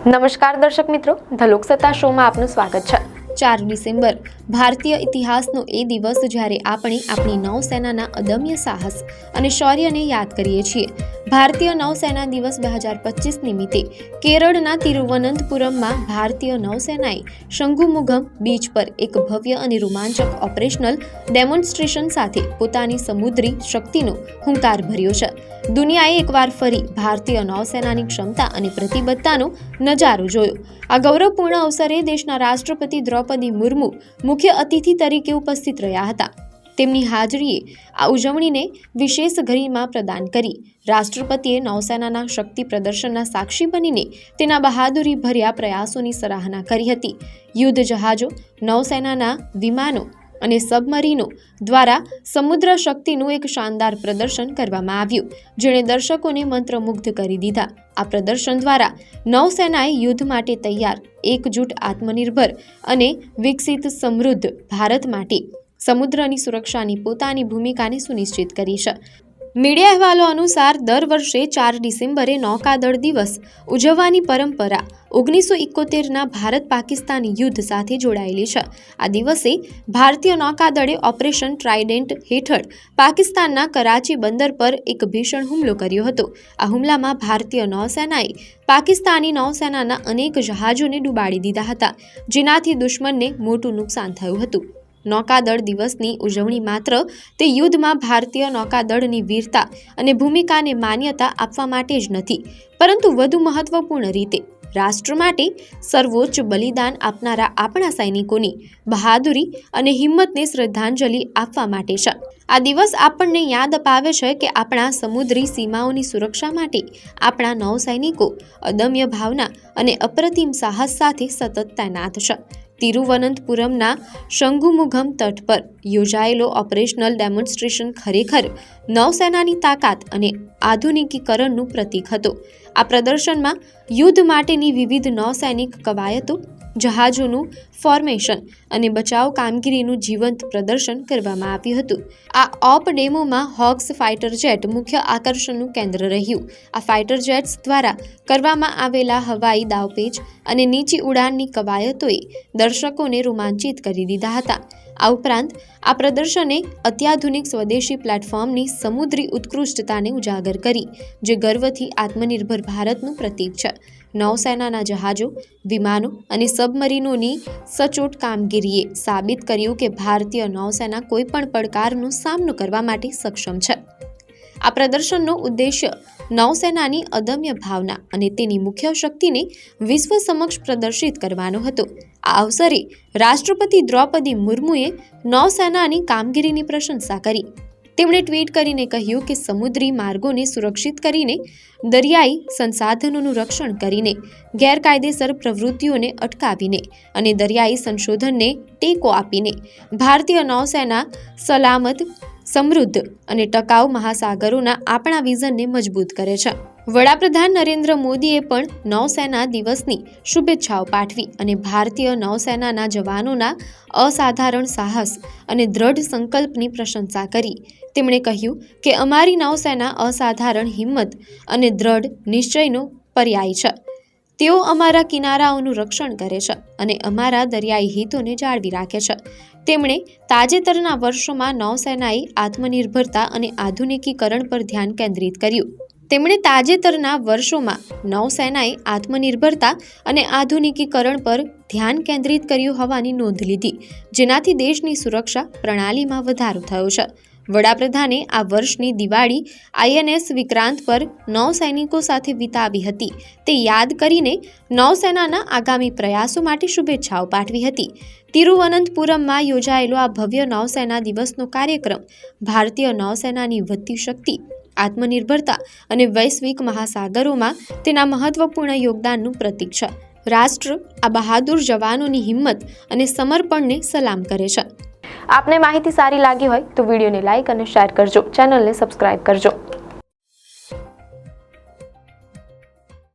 નમસ્કાર દર્શક મિત્રો, ધ લોકસત્તા શોમાં આપનું સ્વાગત છે। 4 ડિસેમ્બર ભારતીય ઇતિહાસનો એ દિવસ જ્યારે આપણે આપણી નૌસેનાના અદમ્ય સાહસ અને શૌર્યને યાદ કરીએ છીએ। ભારતીય નૌસેના દિવસ 2025 નિમિત્તે કેરળના તિરુવનંતપુરમમાં ભારતીય નૌસેનાએ શંગુમુગમ બીચ પર એક ભવ્ય અને રોમાંચક ઓપરેશનલ ડેમોન્સ્ટ્રેશન સાથે પોતાની સમુદ્રી શક્તિનો હુંકાર ભર્યો છે। દુનિયાએ એકવાર ફરી ભારતીય નૌસેનાની ક્ષમતા અને પ્રતિબદ્ધતાનો નજારો જોયો। આ ગૌરવપૂર્ણ અવસરે દેશના રાષ્ટ્રપતિ દ્રૌપદી મુર્મુ મુખ્ય અતિથિ તરીકે ઉપસ્થિત રહ્યા હતા। તેમની હાજરીએ આ ઉજવણીને વિશેષ ગરિમા પ્રદાન કરી। રાષ્ટ્રપતિએ નૌસેનાના શક્તિ પ્રદર્શનના સાક્ષી બનીને તેના બહાદુરી ભર્યા પ્રયાસોની સરાહના કરી હતી। યુદ્ધ જહાજો, નૌસેનાના વિમાનો અને સબમરીનો દ્વારા સમુદ્ર શક્તિનું એક શાનદાર પ્રદર્શન કરવામાં આવ્યું, જેણે દર્શકોને મંત્રમુગ્ધ કરી દીધા। આ પ્રદર્શન દ્વારા નૌસેનાએ યુદ્ધ માટે તૈયાર, એકજૂટ, આત્મનિર્ભર અને વિકસિત સમૃદ્ધ ભારત માટે સમુદ્રની સુરક્ષાની પોતાની ભૂમિકાને સુનિશ્ચિત કરી છે। મીડિયા અહેવાલો અનુસાર દર વર્ષે 4 ડિસેમ્બરે નૌકાદળ દિવસ ઉજવવાની પરંપરા 1971ના ભારત-પાકિસ્તાન યુદ્ધ સાથે જોડાયેલી છે। આ દિવસે ભારતીય નૌકાદળે ઓપરેશન ટ્રાઇડન્ટ હેઠળ પાકિસ્તાનના કરાચી બંદર પર એક ભીષણ હુમલો કર્યો હતો। આ હુમલામાં ભારતીય નૌસેનાએ પાકિસ્તાની નૌસેનાના અનેક જહાજોને ડૂબાડી દીધા હતા, જેનાથી દુશ્મનને મોટું નુકસાન થયું હતું। નૌકાદળ દિવસની ઉજવણી માત્ર તે યુદ્ધમાં ભારતીય નૌકાદળની વીરતા અને ભૂમિકાને માન્યતા આપવા માટે જ નથી, પરંતુ વધુ મહત્વપૂર્ણ રીતે રાષ્ટ્ર માટે સર્વોચ્ચ બલિદાન આપનારા આપણા સૈનિકોની બહાદુરી અને હિંમતને શ્રદ્ધાંજલિ આપવા માટે છે। આ દિવસ આપણને યાદ અપાવે છે કે આપણા સમુદ્રી સીમાઓની સુરક્ષા માટે આપણા નૌસૈનિકો અદમ્ય ભાવના અને અપ્રતિમ સાહસ સાથે સતત તૈનાત છે। તિરુવનંતપુરમના શંગુમુગમ તટ પર યોજાયેલો ઓપરેશનલ ડેમોન્સ્ટ્રેશન ખરેખર નૌસેનાની તાકાત અને આધુનિકીકરણનું પ્રતીક હતો। આ પ્રદર્શનમાં યુદ્ધ માટેની વિવિધ નૌસૈનિક કવાયતો, જહાજોનું ફોર્મેશન અને બચાવ કામગીરીનું જીવંત પ્રદર્શન કરવામાં આવ્યું હતું। આ ઓપ ડેમોમાં હોક્સ ફાઇટર જેટ મુખ્ય આકર્ષણનું કેન્દ્ર રહ્યું। આ ફાઇટર જેટ્સ દ્વારા કરવામાં આવેલા હવાઈ દાવપેચ અને નીચી ઉડાનની કવાયતોએ દર્શકોને રોમાંચિત કરી દીધા હતા। આ ઉપરાંત આ પ્રદર્શને અત્યાધુનિક સ્વદેશી પ્લેટફોર્મની સમુદ્રી ઉત્કૃષ્ટતાને ઉજાગર કરી, જે ગર્વથી આત્મનિર્ભર ભારતનું પ્રતીક છે। નૌસેનાના જહાજો, વિમાનો અને સબમરીનોની સચોટ કામગીરીએ સાબિત કર્યું કે ભારતીય નૌસેના કોઈપણ પડકારનો સામનો કરવા માટે સક્ષમ છે। આ પ્રદર્શનનો ઉદ્દેશ્ય નૌસેનાની અદમ્ય ભાવના અને તેની મુખ્ય શક્તિને વિશ્વ સમક્ષ પ્રદર્શિત કરવાનો હતો। આ અવસરે રાષ્ટ્રપતિ દ્રૌપદી મુર્મુએ નૌસેનાની કામગીરીની પ્રશંસા કરી। તેમણે ટ્વીટ કરીને કહ્યું કે સમુદ્રી માર્ગોને સુરક્ષિત કરીને, દરિયાઈ સંસાધનોનું રક્ષણ કરીને, ગેરકાયદેસર પ્રવૃત્તિઓને અટકાવીને અને દરિયાઈ સંશોધનને ટેકો આપીને ભારતીય નૌસેના સલામત, સમૃદ્ધ અને ટકાઉ મહાસાગરોના આપણા વિઝનને મજબૂત કરે છે। વડાપ્રધાન નરેન્દ્ર મોદીએ પણ નૌસેના દિવસની શુભેચ્છાઓ પાઠવી અને ભારતીય નૌસેનાના જવાનોના અસાધારણ સાહસ અને દ્રઢ સંકલ્પની પ્રશંસા કરી। તેમણે કહ્યું કે અમારી નૌસેના અસાધારણ હિંમત અને દ્રઢ નિશ્ચયનો પર્યાય છે। તેઓ અમારા કિનારાઓનું રક્ષણ કરે છે અને અમારા દરિયાઈ હિતોને જાળવી રાખે છે। તેમણે તાજેતરના વર્ષોમાં નૌસેનાએ આત્મનિર્ભરતા અને આધુનિકીકરણ પર ધ્યાન કેન્દ્રિત કર્યું। તેમણે તાજેતરના વર્ષોમાં નૌસેનાએ આત્મનિર્ભરતા અને આધુનિકીકરણ પર ધ્યાન કેન્દ્રિત કર્યું હોવાની નોંધ લીધી, જેનાથી દેશની સુરક્ષા પ્રણાલીમાં વધારો થયો છે। વડાપ્રધાને આ વર્ષની દિવાળી INS વિક્રાંત પર નૌસૈનિકો સાથે વિતાવી હતી, તે યાદ કરીને નૌસેનાના આગામી પ્રયાસો માટે શુભેચ્છાઓ પાઠવી હતી। તિરુવનંતપુરમમાં યોજાયેલો આ ભવ્ય નૌસેના દિવસનો કાર્યક્રમ ભારતીય નૌસેનાની વધતી શક્તિ, આત્મનિર્ભરતા અને વૈશ્વિક મહાસાગરોમાં તેના મહત્વપૂર્ણ યોગદાનનું પ્રતીક છે। રાષ્ટ્ર આ બહાદુર જવાનોની હિંમત અને સમર્પણને સલામ કરે છે। આપને માહિતી સારી લાગી હોય તો વિડીયોને લાઇક અને શેર કરજો, ચેનલને સબસ્ક્રાઇબ કરજો।